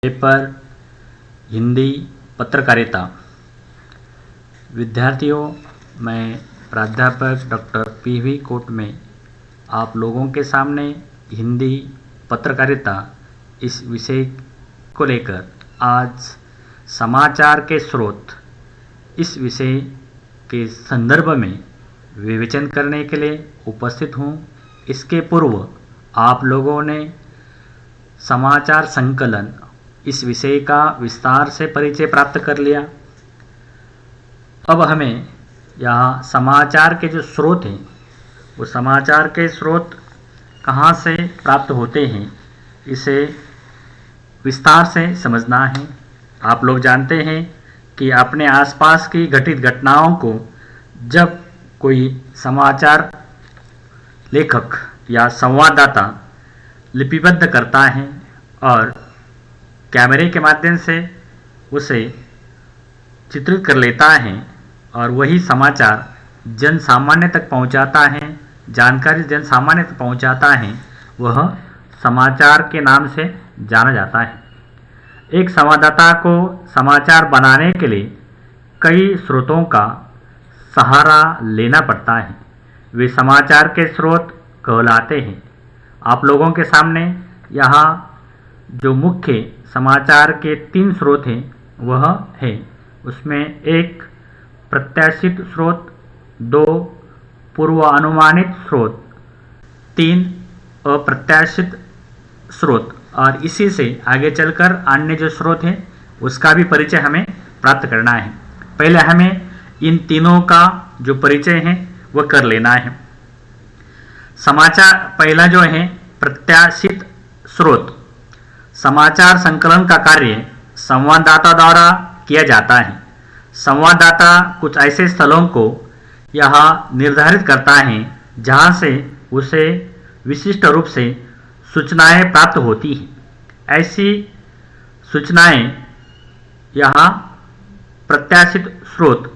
Paper Hindi पत्रकारिता। विद्यार्थियों, मैं प्राध्यापक डॉक्टर पी.वी. कोट में आप लोगों के सामने हिंदी पत्रकारिता इस विषय को लेकर आज समाचार के स्रोत इस विषय के संदर्भ में विवेचन करने के लिए उपस्थित हूँ। इसके पूर्व आप लोगों ने समाचार संकलन इस विषय का विस्तार से परिचय प्राप्त कर लिया। अब हमें यहाँ समाचार के जो स्रोत हैं, वो समाचार के स्रोत कहाँ से प्राप्त होते हैं, इसे विस्तार से समझना है। आप लोग जानते हैं कि अपने आसपास की घटित घटनाओं को जब कोई समाचार लेखक या संवाददाता लिपिबद्ध करता है और कैमरे के माध्यम से उसे चित्रित कर लेता है और वही समाचार जन सामान्य तक पहुंचाता है, जानकारी जन सामान्य तक पहुंचाता है, वह समाचार के नाम से जाना जाता है। एक संवाददाता को समाचार बनाने के लिए कई स्रोतों का सहारा लेना पड़ता है। वे समाचार के स्रोत कहलाते हैं। आप लोगों के सामने यहाँ जो मुख्य समाचार के 3 स्रोत हैं वह है, उसमें 1 प्रत्याशित स्रोत, 2 पूर्व अनुमानित स्रोत, 3 अप्रत्याशित स्रोत। और इसी से आगे चलकर अन्य जो स्रोत हैं उसका भी परिचय हमें प्राप्त करना है। पहले हमें इन तीनों का जो परिचय है वह कर लेना है। समाचार पहला जो है प्रत्याशित स्रोत। समाचार संकलन का कार्य संवाददाता द्वारा किया जाता है। संवाददाता कुछ ऐसे स्थलों को यहाँ निर्धारित करता है जहाँ से उसे विशिष्ट रूप से सूचनाएं प्राप्त होती हैं। ऐसी सूचनाएं यहाँ प्रत्याशित स्रोत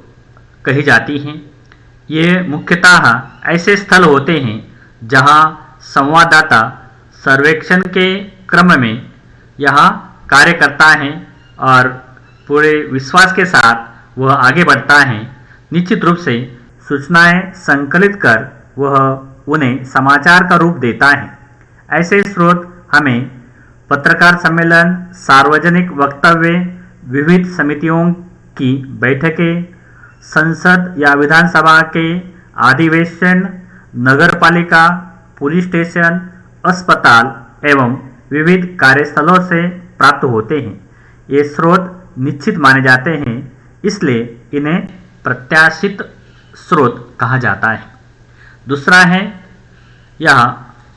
कही जाती हैं। ये मुख्यतः ऐसे स्थल होते हैं जहाँ संवाददाता सर्वेक्षण के क्रम में यहाँ कार्य करता है और पूरे विश्वास के साथ वह आगे बढ़ता है। निश्चित रूप से सूचनाएं संकलित कर वह उन्हें समाचार का रूप देता है। ऐसे स्रोत हमें पत्रकार सम्मेलन, सार्वजनिक वक्तव्य, विविध समितियों की बैठकें, संसद या विधानसभा के अधिवेशन, नगरपालिका, पुलिस स्टेशन, अस्पताल एवं विविध कार्यस्थलों से प्राप्त होते हैं। ये स्रोत निश्चित माने जाते हैं, इसलिए इन्हें प्रत्याशित स्रोत कहा जाता है। दूसरा है यह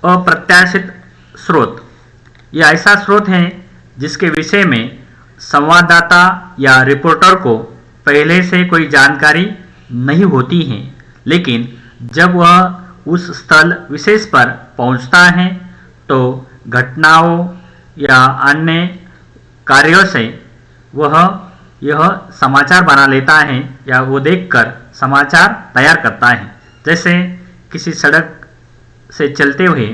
अप्रत्याशित स्रोत। यह ऐसा स्रोत है जिसके विषय में संवाददाता या रिपोर्टर को पहले से कोई जानकारी नहीं होती है, लेकिन जब वह उस स्थल विशेष पर पहुंचता है तो घटनाओं या अन्य कार्यों से वह यह समाचार बना लेता है या वो देखकर समाचार तैयार करता है। जैसे किसी सड़क से चलते हुए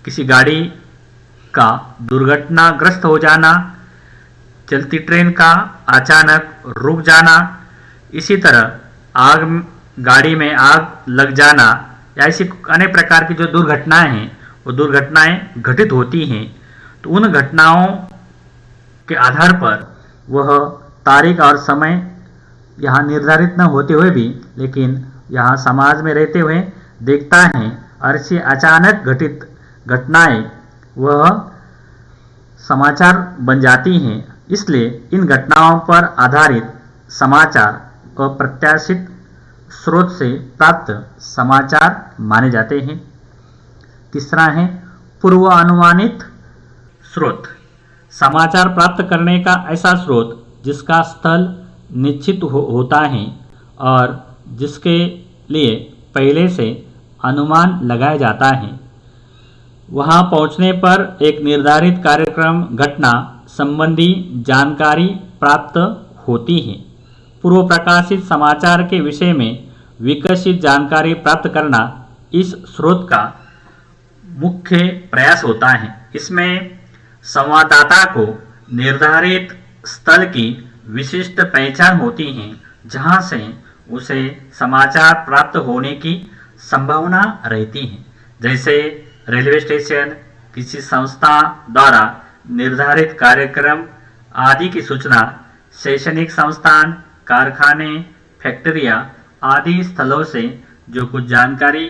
किसी गाड़ी का दुर्घटनाग्रस्त हो जाना, चलती ट्रेन का अचानक रुक जाना, इसी तरह गाड़ी में आग लग जाना, या ऐसी अनेक प्रकार की जो दुर्घटनाएं हैं वो दुर्घटनाएं घटित होती हैं। तो उन घटनाओं के आधार पर वह तारीख और समय यहाँ निर्धारित न होते हुए भी, लेकिन यहाँ समाज में रहते हुए देखता है और ऐसी अचानक घटित घटनाएं वह समाचार बन जाती हैं। इसलिए इन घटनाओं पर आधारित समाचार अप्रत्याशित स्रोत से प्राप्त समाचार माने जाते हैं। तीसरा है पूर्व अनुमानित स्रोत। समाचार प्राप्त करने का ऐसा स्रोत जिसका स्थल निश्चित होता है और जिसके लिए पहले से अनुमान लगाया जाता है। वहां पहुंचने पर एक निर्धारित कार्यक्रम, घटना संबंधी जानकारी प्राप्त होती है। पूर्व प्रकाशित समाचार के विषय में विकसित जानकारी प्राप्त करना इस स्रोत का मुख्य प्रयास होता है। इसमें संवाददाता को निर्धारित स्थल की विशिष्ट पहचान होती है जहां से उसे समाचार प्राप्त होने की संभावना रहती है। जैसे रेलवे स्टेशन, किसी संस्था द्वारा निर्धारित कार्यक्रम आदि की सूचना, शैक्षणिक संस्थान, कारखाने, फैक्ट्रियां आदि स्थलों से जो कुछ जानकारी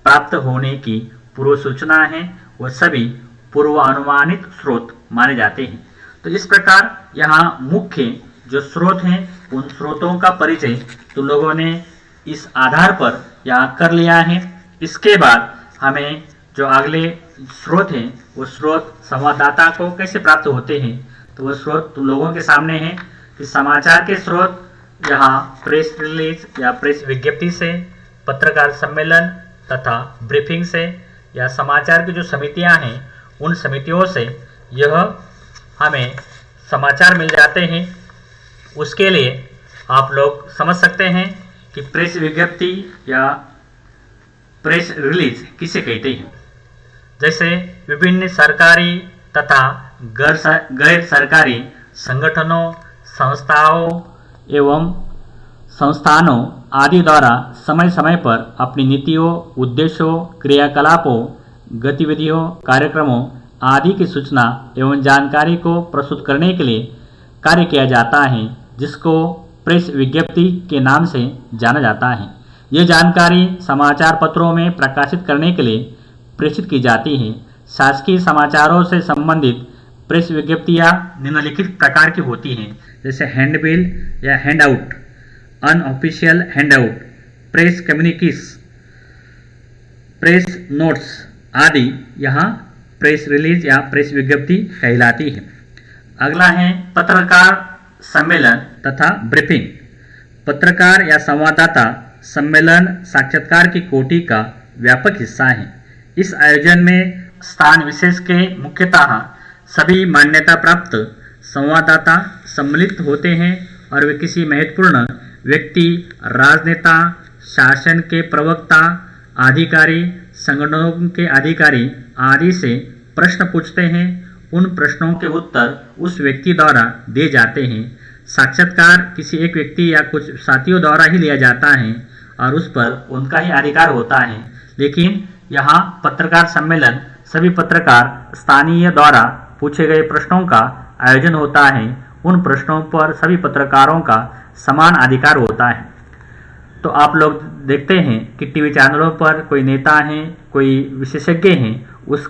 प्राप्त होने की पूर्व सूचना है वह सभी पूर्वानुमानित स्रोत माने जाते हैं। तो इस प्रकार यहाँ मुख्य जो स्रोत हैं उन स्रोतों का परिचय तुम लोगों ने इस आधार पर यहाँ कर लिया है। इसके बाद हमें जो अगले स्रोत हैं वो स्रोत संवाददाता को कैसे प्राप्त होते हैं, तो वो स्रोत तुम लोगों के सामने है कि समाचार के स्रोत यहाँ प्रेस रिलीज या प्रेस विज्ञप्ति से, पत्रकार सम्मेलन तथा ब्रीफिंग से, या समाचार की जो समितियां हैं उन समितियों से यह हमें समाचार मिल जाते हैं। उसके लिए आप लोग समझ सकते हैं कि प्रेस विज्ञप्ति या प्रेस रिलीज किसे कहते हैं। जैसे विभिन्न सरकारी तथा गैर सरकारी संगठनों, संस्थाओं एवं संस्थानों आदि द्वारा समय समय पर अपनी नीतियों, उद्देश्यों, क्रियाकलापों, गतिविधियों, कार्यक्रमों आदि की सूचना एवं जानकारी को प्रस्तुत करने के लिए कार्य किया जाता है, जिसको प्रेस विज्ञप्ति के नाम से जाना जाता है। यह जानकारी समाचार पत्रों में प्रकाशित करने के लिए प्रेषित की जाती है। शासकीय समाचारों से संबंधित प्रेस विज्ञप्तियां निम्नलिखित प्रकार की होती हैं, जैसे हैंडबिल या handout, unofficial handout, press communiques, press notes आदि यहाँ प्रेस रिलीज या प्रेस विज्ञप्ति कहलाती है। अगला है पत्रकार सम्मेलन तथा ब्रीफिंग। पत्रकार या संवाददाता सम्मेलन साक्षात्कार की कोटि का व्यापक हिस्सा है। इस आयोजन में स्थान विशेष के मुख्यतः सभी मान्यता प्राप्त संवाददाता सम्मिलित होते हैं और वे किसी महत्वपूर्ण व्यक्ति, राजनेता, शासन के प्रवक्ता, अधिकारी, संगठनों के अधिकारी आदि से प्रश्न पूछते हैं। उन प्रश्नों के उत्तर उस व्यक्ति द्वारा दिए जाते हैं। साक्षात्कार किसी एक व्यक्ति या कुछ साथियों द्वारा ही लिया जाता है और उस पर उनका ही अधिकार होता है। लेकिन यहाँ पत्रकार सम्मेलन सभी पत्रकार स्थानीय द्वारा पूछे गए प्रश्नों का आयोजन होता है। उन प्रश्नों पर सभी पत्रकारों का समान अधिकार होता है। तो आप लोग देखते हैं कि टीवी चैनलों पर कोई नेता हैं, कोई विशेषज्ञ हैं, उस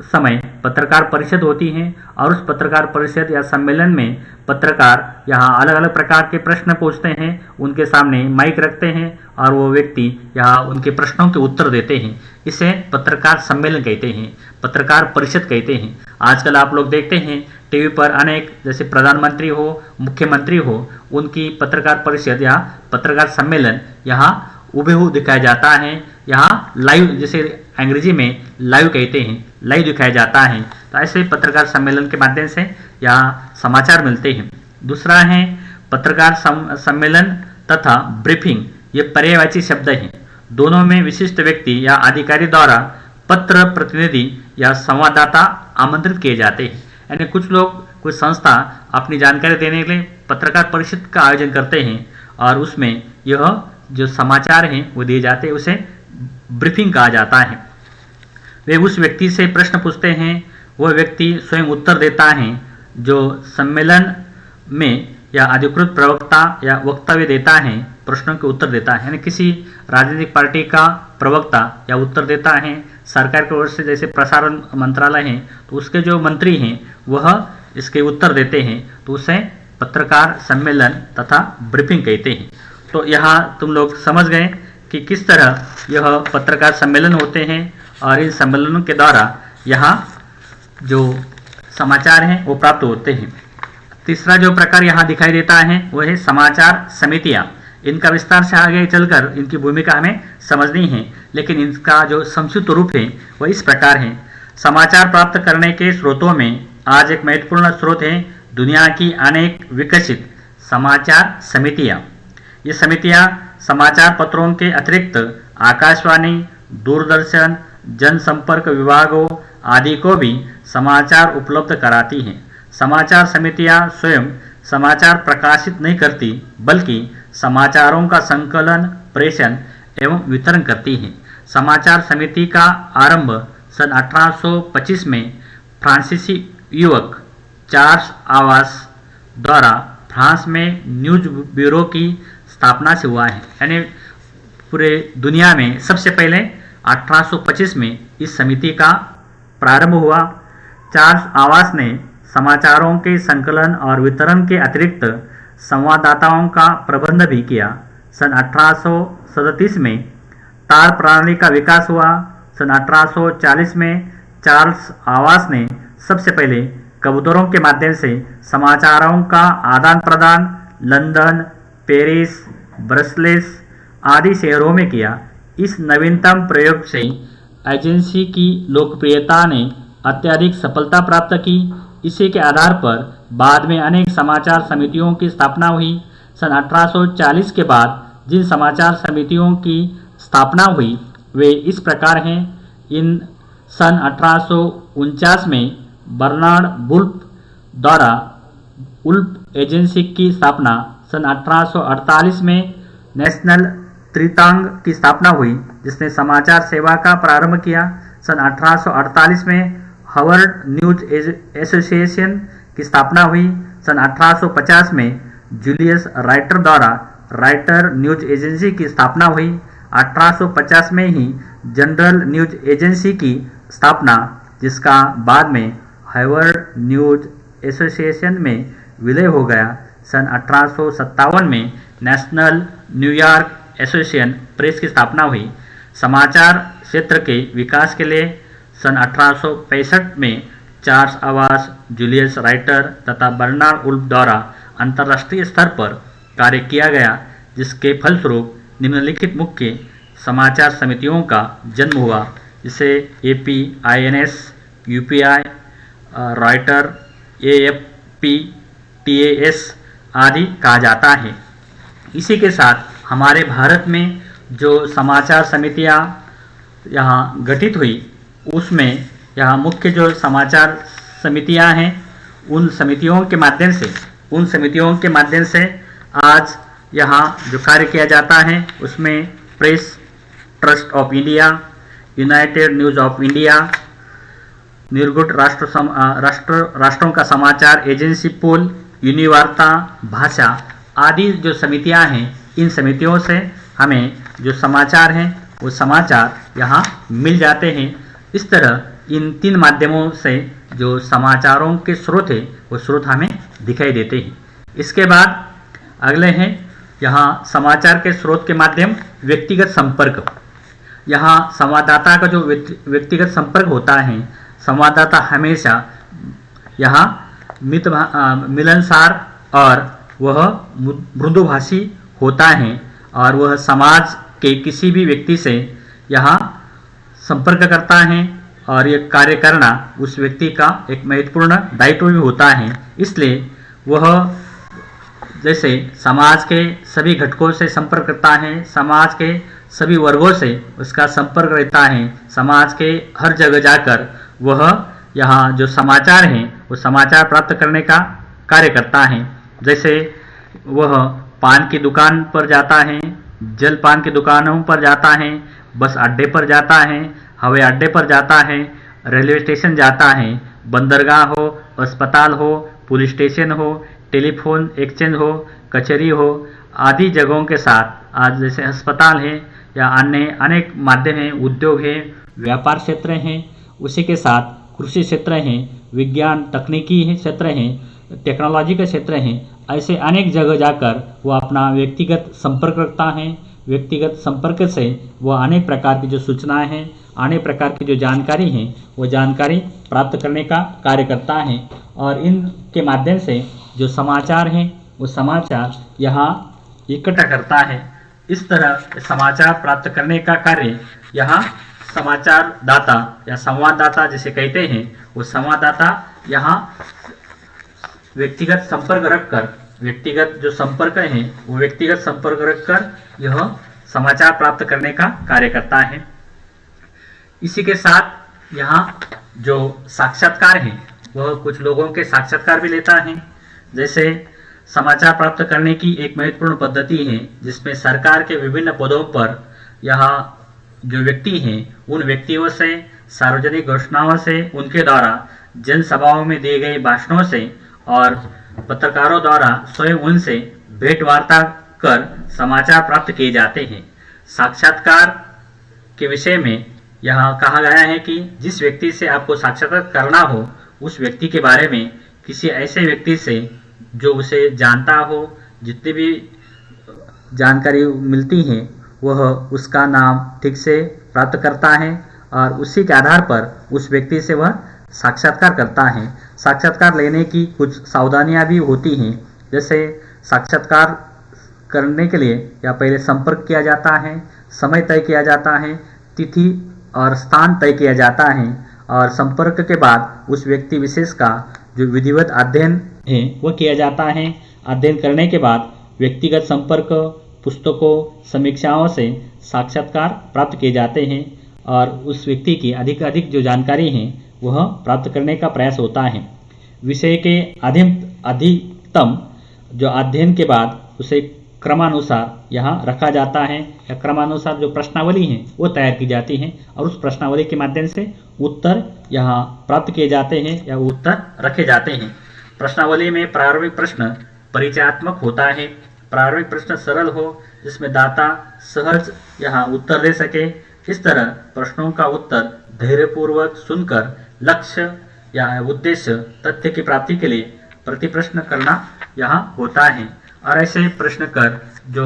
समय पत्रकार परिषद होती है और उस पत्रकार परिषद या सम्मेलन में पत्रकार यहाँ अलग अलग प्रकार के प्रश्न पूछते हैं, उनके सामने माइक रखते हैं और वो व्यक्ति यहाँ उनके प्रश्नों के उत्तर देते हैं। इसे पत्रकार सम्मेलन कहते हैं, पत्रकार परिषद कहते हैं। आजकल आप लोग देखते हैं टीवी पर अनेक, जैसे प्रधानमंत्री हो, मुख्यमंत्री हो, उनकी पत्रकार परिषद या पत्रकार सम्मेलन यहाँ हुबहू दिखाया जाता है। यहाँ लाइव, जैसे अंग्रेजी में लाइव कहते हैं, लाइव दिखाया जाता है। तो ऐसे पत्रकार सम्मेलन के माध्यम से यहाँ समाचार मिलते हैं। दूसरा है पत्रकार सम्मेलन तथा ब्रीफिंग। ये पर्यायवाची शब्द हैं। दोनों में विशिष्ट व्यक्ति या अधिकारी द्वारा पत्र प्रतिनिधि या संवाददाता आमंत्रित किए जाते हैं। यानी कुछ लोग, कुछ संस्था अपनी जानकारी देने के लिए पत्रकार परिषद का आयोजन करते हैं और उसमें यह जो समाचार हैं वो दिए जाते हैं, उसे ब्रीफिंग कहा जाता है। वे उस व्यक्ति से प्रश्न पूछते हैं, वह व्यक्ति स्वयं उत्तर देता है जो सम्मेलन में या अधिकृत प्रवक्ता या वक्तव्य देता है, प्रश्नों के उत्तर देता है। यानी किसी राजनीतिक पार्टी का प्रवक्ता या उत्तर देता है, सरकार की ओर से जैसे प्रसारण मंत्रालय है तो उसके जो मंत्री हैं वह इसके उत्तर देते हैं, तो उसे पत्रकार सम्मेलन तथा ब्रीफिंग कहते हैं। तो यहाँ तुम लोग समझ गए कि किस तरह यह पत्रकार सम्मेलन होते हैं और इन सम्मेलनों के द्वारा यहाँ जो समाचार हैं वो प्राप्त होते हैं। तीसरा जो प्रकार यहाँ दिखाई देता है वह है समाचार समितियाँ। इनका विस्तार से आगे चलकर इनकी भूमिका हमें समझनी है, लेकिन इनका जो संक्षिप्त रूप है वह इस प्रकार है। समाचार प्राप्त करने के स्रोतों में आज एक महत्वपूर्ण स्रोत है दुनिया की अनेक विकसित समाचार समितियाँ। ये समितियाँ समाचार पत्रों के अतिरिक्त आकाशवाणी, दूरदर्शन, जनसंपर्क विभागों आदि को भी समाचार उपलब्ध कराती हैं। समाचार समितियां स्वयं समाचार प्रकाशित नहीं करती, बल्कि समाचारों का संकलन, प्रेषण एवं वितरण करती हैं। समाचार समिति का आरंभ सन 1825 में फ्रांसीसी युवक चार्ल्स आवास द्वारा फ्रांस में न्यूज ब्यूरो की स्थापना से हुआ है। यानी पूरे दुनिया में सबसे पहले 1825 में इस समिति का प्रारंभ हुआ। चार्ल्स आवास ने समाचारों के संकलन और वितरण के अतिरिक्त संवाददाताओं का प्रबंध भी किया। सन 1837 में तार प्रणाली का विकास हुआ। सन 1840 में चार्ल्स आवास ने सबसे पहले कबूतरों के माध्यम से समाचारों का आदान प्रदान लंदन, पेरिस, ब्रसेल्स आदि शहरों में किया। इस नवीनतम प्रयोग से एजेंसी की लोकप्रियता ने अत्यधिक सफलता प्राप्त की। इसी के आधार पर बाद में अनेक समाचार समितियों की स्थापना हुई। सन 1840 के बाद जिन समाचार समितियों की स्थापना हुई वे इस प्रकार हैं। सन 1849 में बर्नार्ड वुल्फ द्वारा वुल्फ एजेंसी की स्थापना। सन 1848 में नेशनल त्रितांग की स्थापना हुई, जिसने समाचार सेवा का प्रारंभ किया। सन 1848 में हार्वर्ड न्यूज एसोसिएशन की स्थापना हुई। सन 1850 में जूलियस राइटर द्वारा राइटर न्यूज एजेंसी की स्थापना हुई। 1850 में ही जनरल न्यूज एजेंसी की स्थापना, जिसका बाद में हार्वर्ड न्यूज एसोसिएशन में विलय हो गया। सन 1857 में नेशनल न्यूयॉर्क एसोसिएशन प्रेस की स्थापना हुई। समाचार क्षेत्र के विकास के लिए सन 1865 में चार्ल्स आवास, जूलियस राइटर तथा बर्नार्ड वुल्फ द्वारा अंतर्राष्ट्रीय स्तर पर कार्य किया गया, जिसके फलस्वरूप निम्नलिखित मुख्य समाचार समितियों का जन्म हुआ, जिसे AP, INS, UPI, Reuter, AFP, TAS आदि कहा जाता है। इसी के साथ हमारे भारत में जो समाचार समितियां यहाँ गठित हुई, उसमें यहाँ मुख्य जो समाचार समितियां हैं उन समितियों के माध्यम से आज यहाँ जो कार्य किया जाता है उसमें Press Trust of India, United News of India, निर्गुट राष्ट्रों का समाचार एजेंसी पोल, यूनिवार्ता, भाषा आदि जो समितियां हैं, इन समितियों से हमें जो समाचार हैं वो समाचार यहाँ मिल जाते हैं। इस तरह इन 3 माध्यमों से जो समाचारों के स्रोत है वो स्रोत हमें दिखाई देते हैं। इसके बाद अगले हैं यहाँ समाचार के स्रोत के माध्यम व्यक्तिगत संपर्क। यहाँ संवाददाता का जो व्यक्तिगत संपर्क होता है, संवाददाता हमेशा यहाँ मिलनसार और वह मृदुभाषी होता है और वह समाज के किसी भी व्यक्ति से यहाँ संपर्क करता है और यह कार्य करना उस व्यक्ति का एक महत्वपूर्ण दायित्व भी होता है। इसलिए वह जैसे समाज के सभी घटकों से संपर्क करता है, समाज के सभी वर्गों से उसका संपर्क रहता है, समाज के हर जगह जाकर वह यहाँ जो समाचार हैं वो समाचार प्राप्त करने का कार्य करता है। जैसे वह पान की दुकान पर जाता है, जलपान की दुकानों पर जाता है, बस अड्डे पर जाता है, हवाई अड्डे पर जाता है, रेलवे स्टेशन जाता है, बंदरगाह हो, अस्पताल हो, पुलिस स्टेशन हो, टेलीफोन एक्सचेंज हो, कचहरी हो आदि जगहों के साथ आज जैसे अस्पताल है या अन्य अनेक माध्यम हैं, उद्योग है, व्यापार क्षेत्र हैं, उसी के साथ कृषि क्षेत्र हैं, विज्ञान तकनीकी क्षेत्र हैं, टेक्नोलॉजी के क्षेत्र हैं। ऐसे अनेक जगह जाकर वो अपना व्यक्तिगत संपर्क रखता है। व्यक्तिगत संपर्क से वह अनेक प्रकार की जो सूचनाएं हैं, अनेक प्रकार की जो जानकारी है वो जानकारी प्राप्त करने का कार्य करता है और इनके माध्यम से जो समाचार हैं वो समाचार यहाँ इकट्ठा करता है। इस तरह समाचार प्राप्त करने का कार्य यहाँ समाचार दाता या संवाददाता जिसे कहते हैं, वो संवाददाता यहाँ व्यक्तिगत संपर्क रखकर, व्यक्तिगत जो संपर्क है वो व्यक्तिगत संपर्क रखकर यह समाचार प्राप्त करने का कार्य करता है। इसी के साथ यहाँ जो साक्षात्कार है वह कुछ लोगों के साक्षात्कार भी लेता है। जैसे समाचार प्राप्त करने की एक महत्वपूर्ण पद्धति है जिसमें सरकार के विभिन्न पदों पर यहाँ जो व्यक्ति हैं उन व्यक्तियों से, सार्वजनिक घोषणाओं से, उनके द्वारा जनसभाओं में दिए गए भाषणों से और पत्रकारों द्वारा स्वयं उनसे भेंट वार्ता कर समाचार प्राप्त किए जाते हैं। साक्षात्कार के विषय में यहाँ कहा गया है कि जिस व्यक्ति से आपको साक्षात्कार करना हो उस व्यक्ति के बारे में किसी ऐसे व्यक्ति से जो उसे जानता हो, जितनी भी जानकारी मिलती है वह उसका नाम ठीक से प्राप्त करता है और उसी के आधार पर उस व्यक्ति से वह साक्षात्कार करता है। साक्षात्कार लेने की कुछ सावधानियां भी होती हैं। जैसे साक्षात्कार करने के लिए या पहले संपर्क किया जाता है, समय तय किया जाता है, तिथि और स्थान तय किया जाता है और संपर्क के बाद उस व्यक्ति विशेष का जो विधिवत अध्ययन है वह किया जाता है। अध्ययन करने के बाद व्यक्तिगत संपर्क, पुस्तकों, समीक्षाओं से साक्षात्कार प्राप्त किए जाते हैं और उस व्यक्ति की अधिक जो जानकारी है वह प्राप्त करने का प्रयास होता है। विषय के अधिकतम जो अध्ययन के बाद उसे क्रमानुसार यहाँ रखा जाता है या क्रमानुसार जो प्रश्नावली है वो तैयार की जाती है और उस प्रश्नावली के माध्यम से उत्तर यहाँ प्राप्त किए जाते हैं या उत्तर रखे जाते हैं। प्रश्नावली में प्रारंभिक प्रश्न परिचयात्मक होता है। प्रारंभिक प्रश्न सरल हो जिसमें दाता सहज यहाँ उत्तर दे सके। इस तरह प्रश्नों का उत्तर धैर्यपूर्वक सुनकर लक्ष्य या उद्देश्य तथ्य की प्राप्ति के लिए प्रतिप्रश्न करना यहाँ होता है। और ऐसे प्रश्न कर जो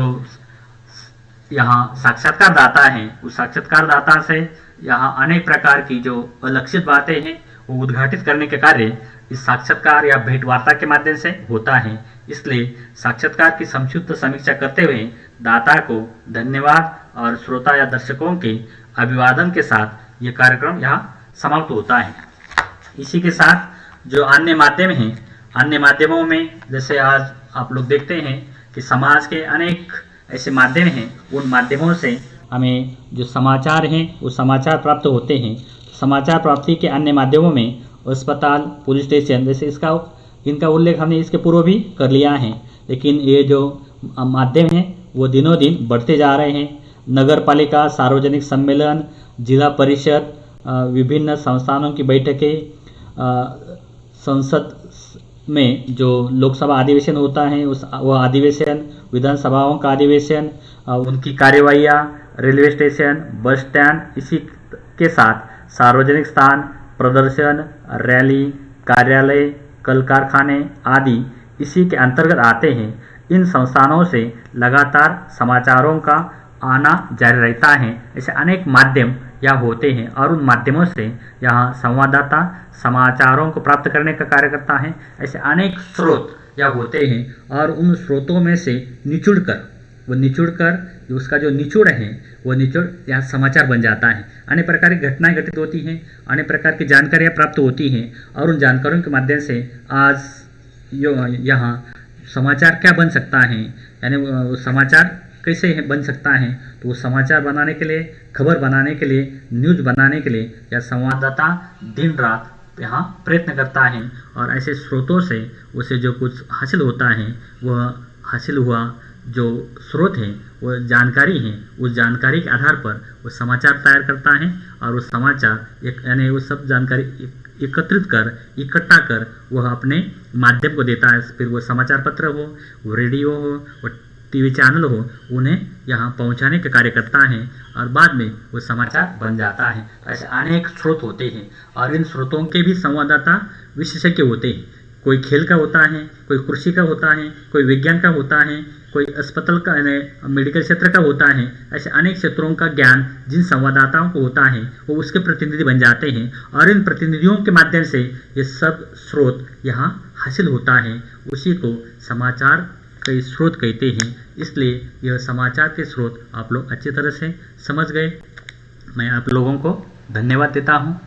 यहाँ साक्षात्कारदाता है उस साक्षात्कारदाता से यहाँ अनेक प्रकार की जो अलक्षित बातें हैं वो उद्घाटित करने के कार्य इस साक्षात्कार या भेंट वार्ता के माध्यम से होता है। इसलिए साक्षात्कार की संक्षिप्त समीक्षा करते हुए दाता को धन्यवाद और श्रोता या दर्शकों के अभिवादन के साथ ये कार्यक्रम यहाँ समाप्त होता है। इसी के साथ जो अन्य माध्यम हैं, अन्य माध्यमों में जैसे आज आप लोग देखते हैं कि समाज के अनेक ऐसे माध्यम हैं, उन माध्यमों से हमें जो समाचार हैं वो समाचार प्राप्त होते हैं। समाचार प्राप्ति के अन्य माध्यमों में अस्पताल, पुलिस स्टेशन जैसे इनका उल्लेख हमने इसके पूर्व भी कर लिया है, लेकिन ये जो माध्यम हैं वो दिनों दिन बढ़ते जा रहे हैं। नगर पालिका, सार्वजनिक सम्मेलन, जिला परिषद, विभिन्न संस्थानों की बैठकें, संसद में जो लोकसभा अधिवेशन होता है वह अधिवेशन, विधानसभाओं का अधिवेशन, उनकी कार्यवाहियाँ, रेलवे स्टेशन, बस स्टैंड, इसी के साथ सार्वजनिक स्थान, प्रदर्शन, रैली, कार्यालय, कल कारखाने आदि इसी के अंतर्गत आते हैं। इन संस्थानों से लगातार समाचारों का आना जारी रहता है। ऐसे अनेक माध्यम यहाँ होते हैं और उन माध्यमों से यहाँ संवाददाता समाचारों को प्राप्त करने का कार्य करता है। ऐसे अनेक स्रोत यहाँ होते हैं और उन स्रोतों में से निचोड़कर उसका जो निचोड़ है वो निचोड़ यहाँ समाचार बन जाता है। अनेक प्रकार की घटनाएं घटित होती हैं, अनेक प्रकार की जानकारियाँ प्राप्त होती हैं और उन जानकारियों के माध्यम से आज यहाँ समाचार क्या बन सकता है, यानी समाचार कैसे बन सकता है, तो वो समाचार बनाने के लिए, खबर बनाने के लिए, न्यूज़ बनाने के लिए या संवाददाता दिन रात यहाँ प्रयत्न करता है और ऐसे स्रोतों से उसे जो कुछ हासिल होता है वह हासिल हुआ जो स्रोत है वो जानकारी है, उस जानकारी के आधार पर वो समाचार तैयार करता है और उस समाचार यानी वो सब जानकारी एकत्रित कर इकट्ठा कर वह अपने माध्यम को देता है। फिर वो समाचार पत्र हो, वो रेडियो हो, वो टीवी चैनल हो, उन्हें यहाँ पहुँचाने का कार्य करता है और बाद में वो समाचार बन जाता है। ऐसे अनेक स्रोत होते हैं और इन स्रोतों के भी संवाददाता विशेषज्ञ होते हैं। कोई खेल का होता है, कोई कृषि का होता है, कोई विज्ञान का होता है, कोई अस्पताल का मेडिकल क्षेत्र का होता है। ऐसे अनेक क्षेत्रों का ज्ञान जिन संवाददाताओं को होता है वो उसके प्रतिनिधि बन जाते हैं और इन प्रतिनिधियों के माध्यम से ये सब स्रोत यहाँ हासिल होता है। उसी को समाचार के स्रोत कहते हैं। इसलिए यह समाचार के स्रोत आप लोग अच्छी तरह से समझ गए। मैं आप लोगों को धन्यवाद देता हूँ।